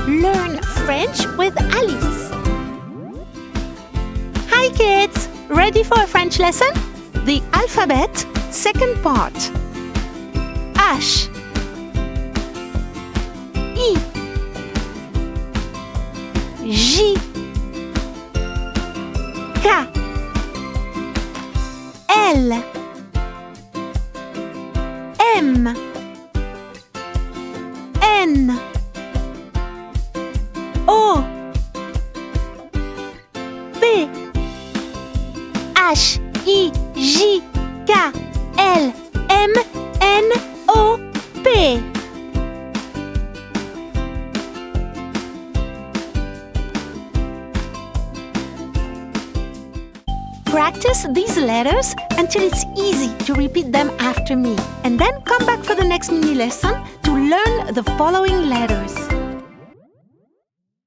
Learn French with Alice. Hi kids! Ready for a French lesson? The alphabet, second part. H I J K L M N O P H I J K L M N O P. Practice these letters until it's easy to repeat them after me, and then come back for the next mini lesson to learn the following letters.